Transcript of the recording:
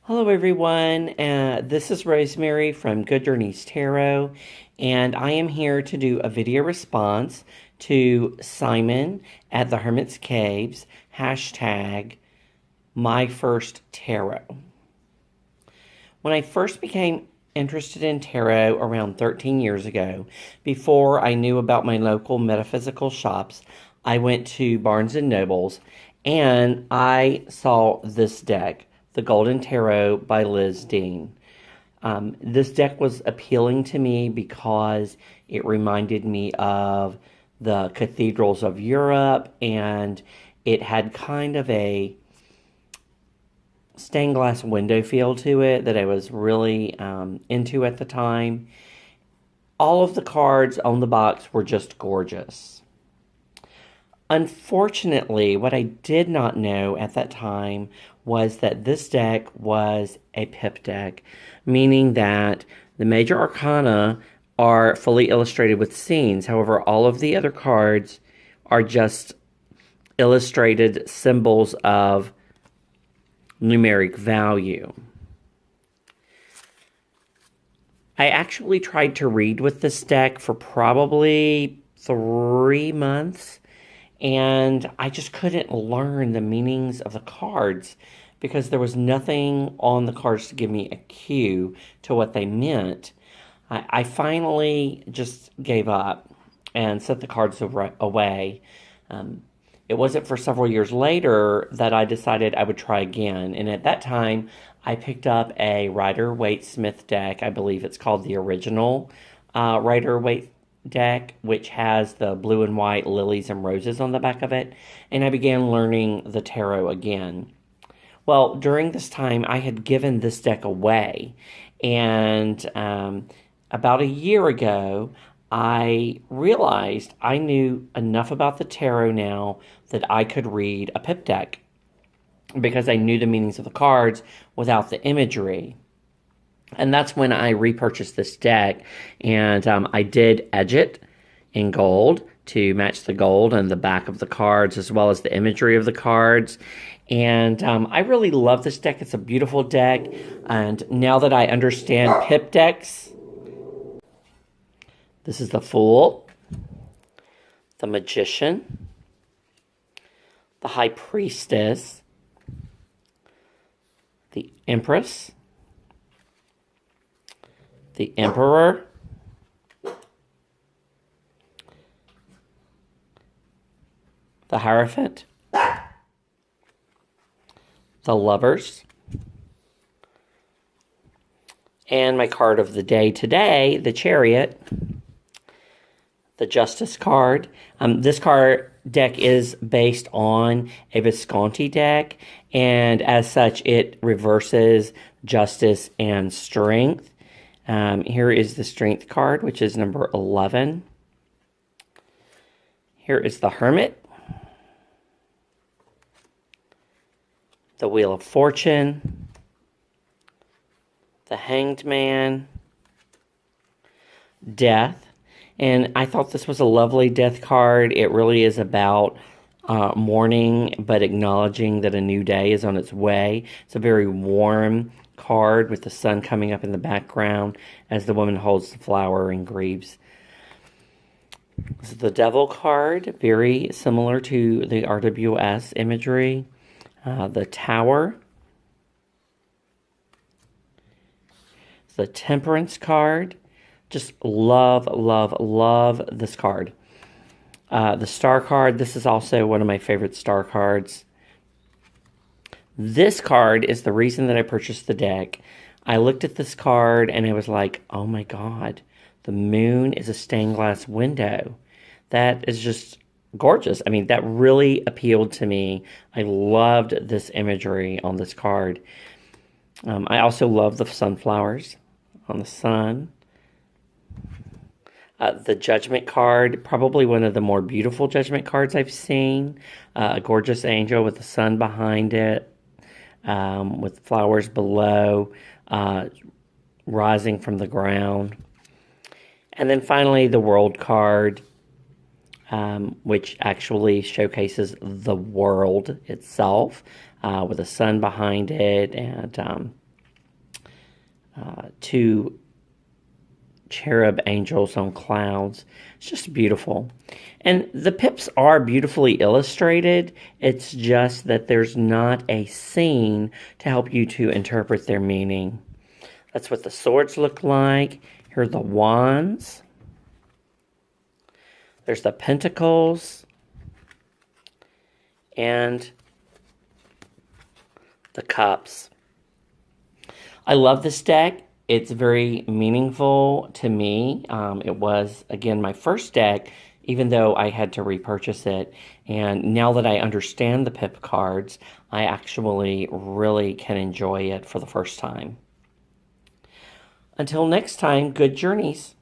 Hello, everyone. This is Rosemary from Good Journeys Tarot, and I am here to do a video response to Simon at the Hermit's Caves, hashtag my first tarot. When I first became interested in tarot around 13 years ago, before I knew about my local metaphysical shops, I went to Barnes & Noble's and I saw this deck, the Golden Tarot by Liz Dean. This deck was appealing to me because it reminded me of the cathedrals of Europe, and it had kind of a stained glass window feel to it that I was really into at the time. All of the cards on the box were just gorgeous. Unfortunately, what I did not know at that time was that this deck was a pip deck, meaning that the major arcana are fully illustrated with scenes. However, all of the other cards are just illustrated symbols of numeric value. I actually tried to read with this deck for probably 3 months, and I just couldn't learn the meanings of the cards because there was nothing on the cards to give me a cue to what they meant. I finally just gave up and set the cards away. It wasn't for several years later that I decided I would try again. And at that time, I picked up a Rider-Waite-Smith deck. I believe it's called the original Rider-Waite deck, which has the blue and white lilies and roses on the back of it. And I began learning the tarot again. Well, during this time, I had given this deck away. And about a year ago, I realized I knew enough about the tarot now that I could read a pip deck because I knew the meanings of the cards without the imagery. And that's when I repurchased this deck, and I did edge it in gold to match the gold on the back of the cards as well as the imagery of the cards. And I really love this deck. It's a beautiful deck, and now that I understand pip decks, this is the Fool, the Magician, the High Priestess, the Empress, the Emperor, the Hierophant, the Lovers, and my card of the day today, the Chariot, the Justice card. This card deck is based on a Visconti deck, and as such, it reverses justice and strength. Here is the Strength card, which is number 11. Here is the Hermit, the Wheel of Fortune, the Hanged Man, Death. And I thought this was a lovely death card. It really is about mourning, but acknowledging that a new day is on its way. It's a very warm card with the sun coming up in the background as the woman holds the flower and grieves. This is the Devil card, very similar to the RWS imagery. The Tower. The Temperance card. Just love, love, love this card. The Star card, this is also one of my favorite Star cards. This card is the reason that I purchased the deck. I looked at this card and I was like, oh my God, the moon is a stained glass window. That is just gorgeous. I mean, that really appealed to me. I loved this imagery on this card. I also love the sunflowers on the sun. The Judgment card, probably one of the more beautiful Judgment cards I've seen. A gorgeous angel with the sun behind it, with flowers below, rising from the ground. And then finally, the World card, which actually showcases the world itself, with the sun behind it and two cherub angels on clouds. It's just beautiful. And the pips are beautifully illustrated. It's just that there's not a scene to help you to interpret their meaning. That's what the swords look like. Here are the wands. There's the pentacles. And the cups. I love this deck. It's very meaningful to me. It was, again, my first deck, even though I had to repurchase it. And now that I understand the pip cards, I actually really can enjoy it for the first time. Until next time, good journeys.